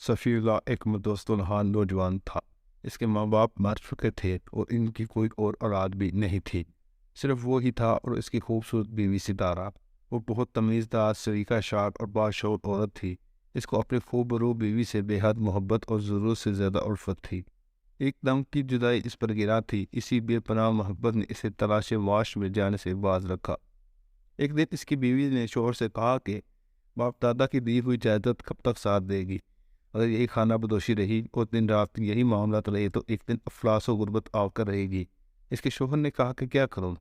صفی اللہ ایک مدوست الحال نوجوان تھا۔ اس کے ماں باپ مر چکے تھے اور ان کی کوئی اور اولاد بھی نہیں تھی، صرف وہ ہی تھا اور اس کی خوبصورت بیوی ستارہ۔ وہ بہت تمیزدار، سلیقہ شار اور باشعور عورت تھی۔ اس کو اپنی خوبرو بیوی سے بے حد محبت اور ضرورت سے زیادہ الفت تھی۔ ایک دم کی جدائی اس پر گرا تھی، اسی بے پناہ محبت نے اسے تلاش معاش میں جانے سے باز رکھا۔ ایک دن اس کی بیوی نے شوہر سے کہا کہ باپ دادا کی دی ہوئی جائیداد کب تک ساتھ دے گی؟ اگر یہی خانہ بدوشی رہی اور دن رات یہی معاملات رہے تو ایک دن افلاس و غربت آ کر رہے گی۔ اس کے شوہر نے کہا کہ کیا کروں،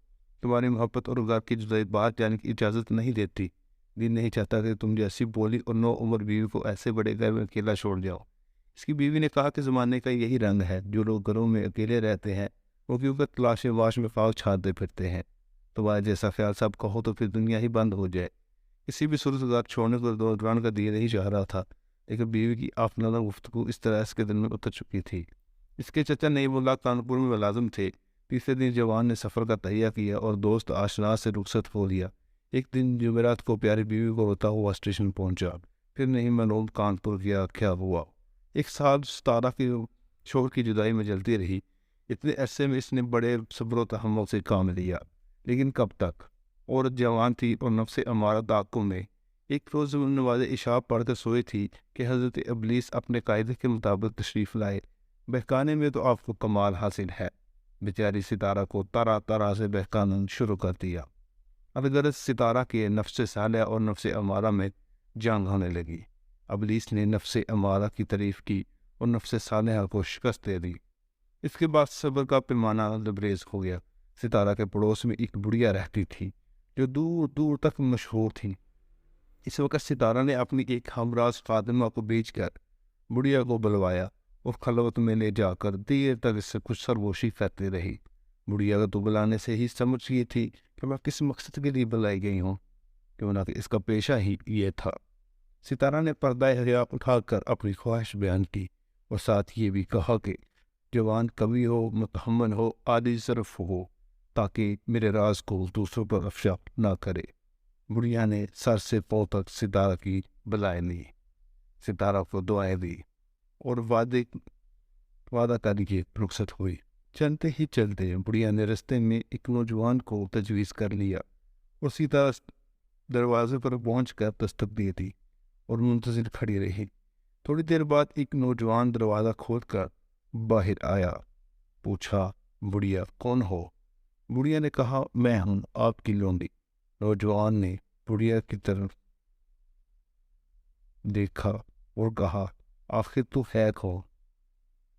تمہاری محبت اور گھر کی جدائی باہر جانے کی اجازت نہیں دیتی۔ دین نہیں چاہتا کہ تم جیسی بولی اور نو عمر بیوی کو ایسے بڑے گھر میں اکیلا چھوڑ جاؤ۔ اس کی بیوی نے کہا کہ زمانے کا یہی رنگ ہے، جو لوگ گھروں میں اکیلے رہتے ہیں وہ کیونکہ تلاش واش میں فاغ چھاڑتے پھرتے ہیں۔ تمہارا جیسا خیال سب کا ہو تو پھر دنیا ہی بند ہو جائے۔ کسی بھی صورت گھر چھوڑنے کو نوجوان کا دل نہیں چاہ رہا تھا، لیکن بیوی کی آفنانہ گفتگو اس طرح اس کے دل میں اتر چکی تھی۔ اس کے چچا نعیم اللہ کانپور میں ملازم تھے۔ تیسرے دن جوان نے سفر کا تہیہ کیا اور دوست آشنا سے رخصت ہو لیا۔ ایک دن جمعرات کو پیاری بیوی کو روتا ہوا اسٹیشن پہنچا۔ پھر نہیں معلوم کانپور گیا کیا ہوا۔ ایک سال ستارہ کی شوہر کی جدائی میں جلتی رہی۔ اتنے عرصے میں اس نے بڑے صبر و تحمل سے کام لیا، لیکن کب تک؟ عورت جوان تھی اور نفس امارہ داغوں میں۔ ایک روز نماز عشاء پڑھ کر سوئی تھی کہ حضرت ابلیس اپنے قاعدے کے مطابق تشریف لائے۔ بہکانے میں تو آپ کو کمال حاصل ہے۔ بیچاری ستارہ کو طرح طرح سے بہکانا شروع کر دیا۔ الغرض ستارہ کے نفس صالحہ اور نفس امارہ میں جنگ ہونے لگی۔ ابلیس نے نفس امارہ کی تعریف کی اور نفس صالحہ کو شکست دے دی۔ اس کے بعد صبر کا پیمانہ لبریز ہو گیا۔ ستارہ کے پڑوس میں ایک بڑھیا رہتی تھی جو دور دور تک مشہور تھی۔ اس وقت ستارہ نے اپنی ایک ہمراز خادمہ کو بیچ کر بڑھیا کو بلوایا اور خلوت میں لے جا کر دیر تک اس سے کچھ سرگوشی کرتی رہی۔ بڑھیا کو تو بلانے سے ہی سمجھ گئی تھی کہ میں کس مقصد کے لیے بلائی گئی ہوں، کیوں نہ کہ اس کا پیشہ ہی یہ تھا۔ ستارہ نے پردہ حیا اٹھا کر اپنی خواہش بیان کی اور ساتھ یہ بھی کہا کہ جوان کبھی ہو، متحمل ہو، عادی ظرف ہو، تاکہ میرے راز کو دوسروں پر افشا نہ کرے۔ بڑھیا نے سر سے پاؤں تک ستارہ کی بلائیں لی، ستارہ کو دعائیں دی اور وعدہ کر کے رخصت ہوئی۔ چلتے ہی چلتے بڑھیا نے رستے میں ایک نوجوان کو تجویز کر لیا اور ستارہ دروازے پر پہنچ کر دستک دی تھی اور منتظر کھڑی رہی۔ تھوڑی دیر بعد ایک نوجوان دروازہ کھول کر باہر آیا۔ پوچھا، بڑھیا کون ہو؟ بڑھیا نے کہا، میں ہوں آپ کی لونڈی۔ نوجوان نے بڑھیا کی طرف دیکھا اور کہا، آخر تو ہے کون؟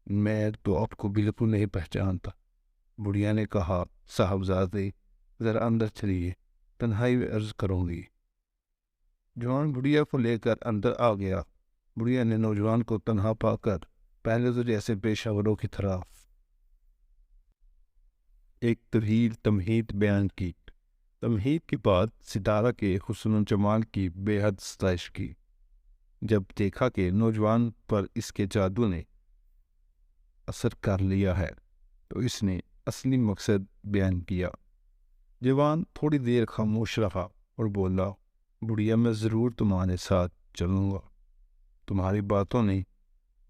میں تو آپ کو بالکل نہیں پہچانتا۔ بڑھیا نے کہا، صاحبزادے ذرا اندر چلیے، تنہائی میں عرض کروں گی۔ جوان بڑھیا کو لے کر اندر آ گیا۔ بڑھیا نے نوجوان کو تنہا پا کر پہلے تو جیسے پیشہ وروں کی طرح ایک طویل تمہید بیان کی۔ تمہید کے بعد ستارہ کے حسن و جمال کی بے حد ستائش کی۔ جب دیکھا کہ نوجوان پر اس کے جادو نے اثر کر لیا ہے تو اس نے اصلی مقصد بیان کیا۔ جوان تھوڑی دیر خاموش رہا اور بولا، بڑھیا میں ضرور تمہارے ساتھ چلوں گا۔ تمہاری باتوں نے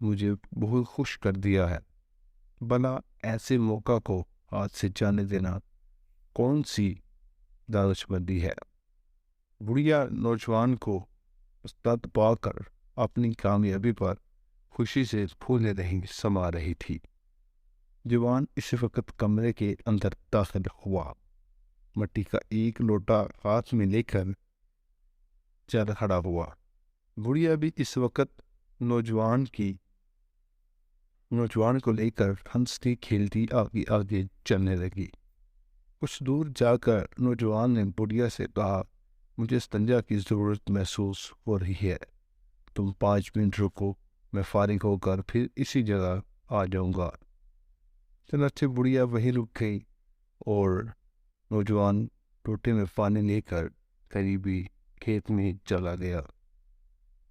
مجھے بہت خوش کر دیا ہے۔ بھلا ایسے موقع کو ہاتھ سے جانے دینا کون سی دانشمندی ہے؟ بڑھیا نوجوان کو استاد پا کر اپنی کامیابی پر خوشی سے پھولے نہیں سما رہی تھی۔ جوان اس وقت کمرے کے اندر داخل ہوا، مٹی کا ایک لوٹا ہاتھ میں لے کر چل کھڑا ہوا۔ بڑھیا بھی اس وقت نوجوان کو لے کر ہنستی کھیلتی آگے آگے چلنے لگی۔ کچھ دور جا کر نوجوان نے بڑھیا سے کہا، مجھے استنجا کی ضرورت محسوس ہو رہی ہے، تم 5 منٹ رکو، میں فارغ ہو کر پھر اسی جگہ آ جاؤں گا۔ چنانچہ بڑھیا وہیں رک گئی اور نوجوان ٹوٹے میں پانی لے کر قریبی کھیت میں چلا گیا۔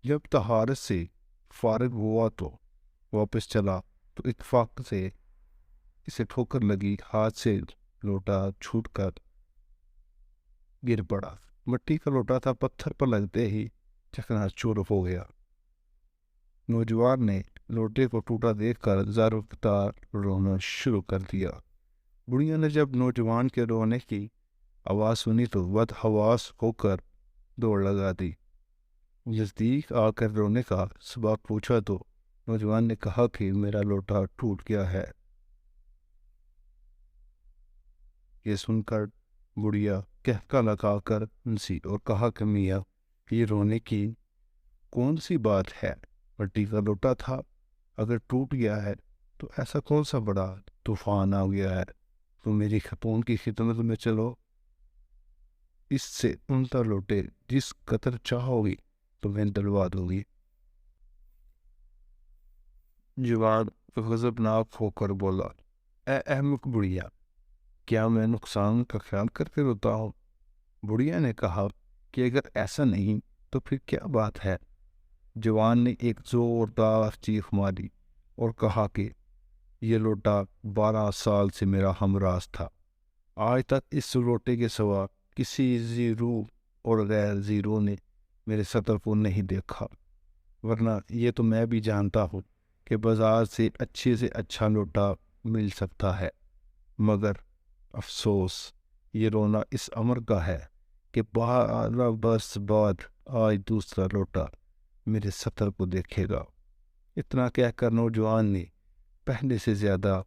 جب طہارت سے فارغ ہوا تو واپس چلا تو اتفاق سے اسے ٹھوکر لگی، ہاتھ سے لوٹا چھوٹ کر گر پڑا۔ مٹی کا لوٹا تھا، پتھر پر لگتے ہی چکنا چور ہو گیا۔ نوجوان نے لوٹے کو ٹوٹا دیکھ کر زار و قطار رونا شروع کر دیا۔ بڑھیا نے جب نوجوان کے رونے کی آواز سنی تو بد حواس ہو کر دوڑ لگا دی۔ نزدیک آ کر رونے کا سبب پوچھا تو نوجوان نے کہا کہ میرا لوٹا ٹوٹ گیا ہے۔ یہ سن کر بڑھیا کہکا لگا کر ہنسی اور کہا کہ میاں، یہ رونے کی کون سی بات ہے؟ مٹی کا لوٹا تھا، اگر ٹوٹ گیا ہے تو ایسا کون سا بڑا طوفان آ گیا ہے؟ تو میری خاتون کی خدمت میں چلو، اس سے عمدہ لوٹے جس قدر چاہو گی تمہیں دلوا دوں گی۔ جوان غضبناک ہو کر بولا، اے احمق بڑھیا، کیا میں نقصان کا خیال کر کے روتا ہوں؟ بڑھیا نے کہا کہ اگر ایسا نہیں تو پھر کیا بات ہے؟ جوان نے ایک زوردار چیخ ماری اور کہا کہ یہ لوٹا 12 سال سے میرا ہمراز تھا، آج تک اس لوٹے کے سوا کسی ذی روح اور غیر ذی روح نے میرے سطر کو نہیں دیکھا، ورنہ یہ تو میں بھی جانتا ہوں کہ بازار سے اچھا لوٹا مل سکتا ہے، مگر افسوس یہ رونا اس امر کا ہے کہ 12 برس بعد آج دوسرا لوٹا میرے سطر کو دیکھے گا۔ اتنا کہہ کر نوجوان نے پہلے سے زیادہ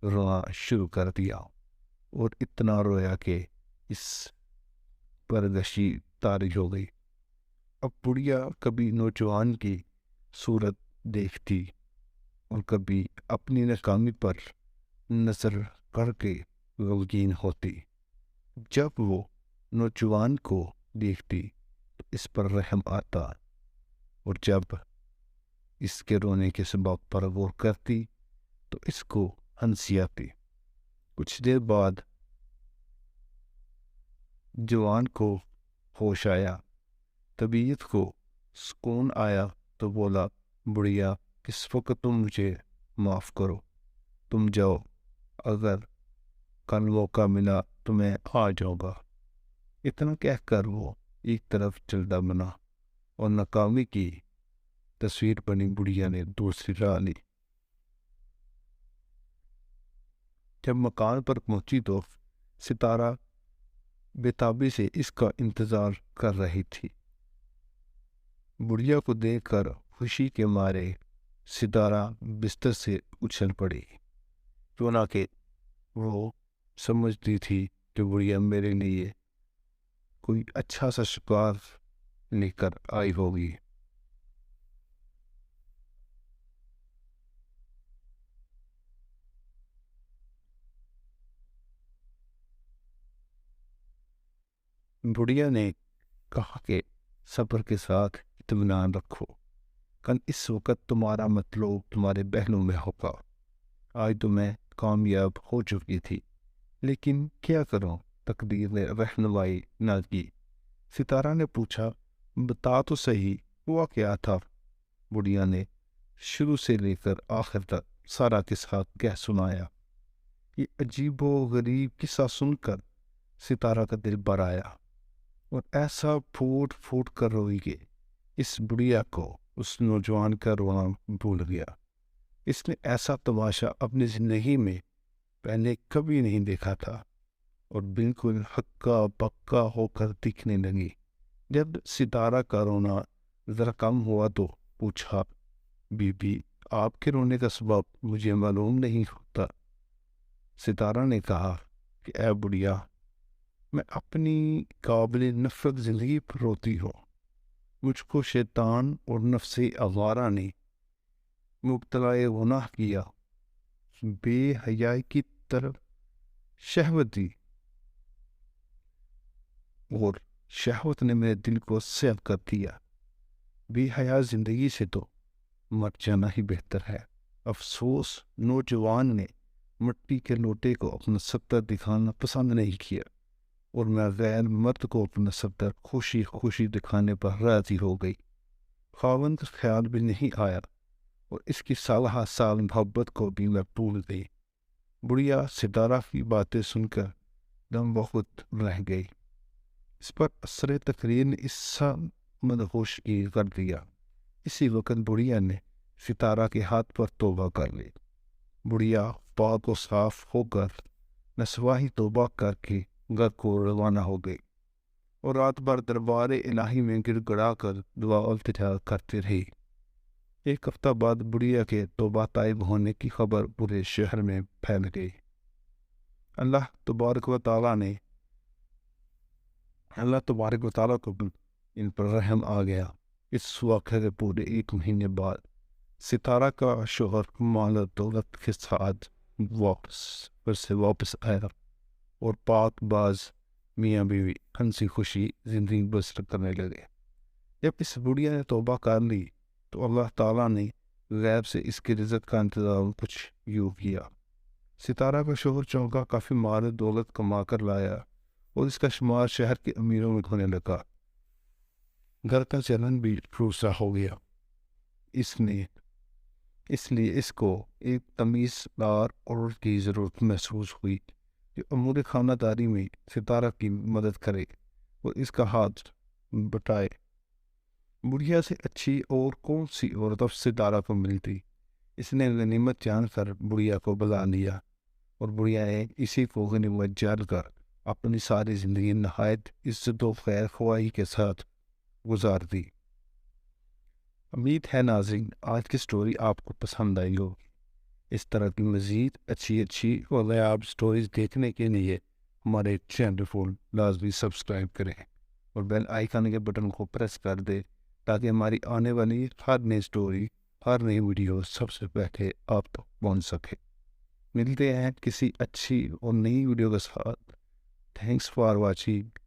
رونا شروع کر دیا اور اتنا رویا کہ اس پرگشی طاری ہو گئی۔ اب بڑھیا کبھی نوجوان کی صورت دیکھتی اور کبھی اپنی ناکامی پر نظر کر کے غمگین ہوتی۔ جب وہ نوجوان کو دیکھتی تو اس پر رحم آتا اور جب اس کے رونے کے سبب پر غور کرتی تو اس کو ہنسی آتی۔ کچھ دیر بعد جوان کو ہوش آیا، طبیعت کو سکون آیا تو بولا، بڑھیا اس وقت تم مجھے معاف کرو، تم جاؤ، اگر کل موقع ملا تو میں آ جاؤں گا۔ اتنا کہہ کر وہ ایک طرف چلتا بنا اور ناکامی کی تصویر بنی بڑھیا نے دوسری راہ لی۔ جب مکان پر پہنچی تو ستارہ بےتابی سے اس کا انتظار کر رہی تھی۔ بڑھیا کو دیکھ کر خوشی کے مارے ستارہ بستر سے اچھل پڑی، چنانکہ وہ سمجھتی تھی کہ بڑھیا میرے لیے کوئی اچھا سا شکار لے کر آئی ہوگی۔ بڑھیا نے کہا کہ صبر کے ساتھ اطمینان رکھو، کل اس وقت تمہارا مطلوب تمہارے بہنوں میں ہوگا۔ آج تو میں کامیاب ہو چکی تھی، لیکن کیا کروں، تقدیر نے رہنمائی نہ کی۔ ستارہ نے پوچھا، بتا تو صحیح ہوا کیا تھا؟ بڑھیا نے شروع سے لے کر آخر تک سارا قصہ کہہ سنایا۔ یہ عجیب و غریب قصہ سن کر ستارہ کا دل بھر آیا اور ایسا پھوٹ پھوٹ کر روئی کہ اس بڑھیا کو اس نوجوان کا رونا بھول گیا۔ اس نے ایسا تماشا اپنی زندگی میں پہلے کبھی نہیں دیکھا تھا اور بالکل ہکا بکا ہو کر دکھنے لگی۔ جب ستارہ کا رونا ذرا کم ہوا تو پوچھا، بی بی آپ کے رونے کا سبب مجھے معلوم نہیں ہوتا؟ ستارہ نے کہا کہ اے بڑھیا، میں اپنی قابل نفرت زندگی پر روتی ہوں۔ مجھ کو شیطان اور نفس آوارہ نے مبتلا گناہ کیا، بے حیائی کی طرف شہوت دی اور شہوت نے میرے دل کو سیاہ کر دیا۔ بے حیا زندگی سے تو مر جانا ہی بہتر ہے۔ افسوس نوجوان نے مٹی کے لوٹے کو اپنا سطر دکھانا پسند نہیں کیا اور میں غیر مرد کو اپنا سطر خوشی خوشی دکھانے پر راضی ہو گئی۔ خاوند کا خیال بھی نہیں آیا اور اس کی سالہ سال محبت کو بھی میں بھول گئی۔ بڑھیا ستارہ کی باتیں سن کر دم بخود رہ گئی۔ اس پر اثر تقریر نے اس مدہوش کی کر دیا۔ اسی وقت بڑھیا نے ستارہ کے ہاتھ پر توبہ کر لی۔ بڑھیا پاک و صاف ہو کر نسواہی توبہ کر کے گھر کو روانہ ہو گئی اور رات بھر دربار الہی میں گڑ گڑا کر دعا و التجا کرتی رہی۔ ایک ہفتہ بعد بڑھیا کے توبہ طائب ہونے کی خبر پورے شہر میں پھیل گئی۔ اللہ تبارک و تعالیٰ کو ان پر رحم آ گیا۔ اس واقعے کے پورے 1 مہینے بعد ستارہ کا شوہر مال و دولت کے ساتھ واپس آیا اور پاک باز میاں بیوی ہنسی خوشی زندگی بسر کرنے لگے۔ جب اس بڑھیا نے توبہ کر لی تو اللہ تعالیٰ نے غیب سے اس کی رزق کا انتظام کچھ یوں کیا۔ ستارہ کا شوہر چونکا کافی مال و دولت کما کر لایا اور اس کا شمار شہر کے امیروں میں ہونے لگا۔ گھر کا چلن بھی روسا ہو گیا۔ اس لیے اس کو ایک تمیز دار عورت کی ضرورت محسوس ہوئی جو امور خانہ داری میں ستارہ کی مدد کرے اور اس کا ہاتھ بٹائے۔ بڑھیا سے اچھی اور کون سی عورت اب ستارہ کو ملتی؟ اس نے غنیمت جان کر بڑھیا کو بلا لیا اور بڑھیا نے اسی کو غنیمت جان کر اپنی ساری زندگی نہایت عزت و خیر خواہی کے ساتھ گزار دی۔ امید ہے ناظرین آج کی سٹوری آپ کو پسند آئی ہوگی۔ اس طرح کی مزید اچھی اور نایاب سٹوریز دیکھنے کے لیے ہمارے چینل کو لازمی سبسکرائب کریں اور بیل آئیکن کے بٹن کو پریس کر دیں تاکہ ہماری آنے والی ہر نئی سٹوری، ہر نئی ویڈیو سب سے پہلے آپ تک پہنچ سکے۔ ملتے ہیں کسی اچھی اور نئی ویڈیو کے ساتھ۔ Thanks for watching.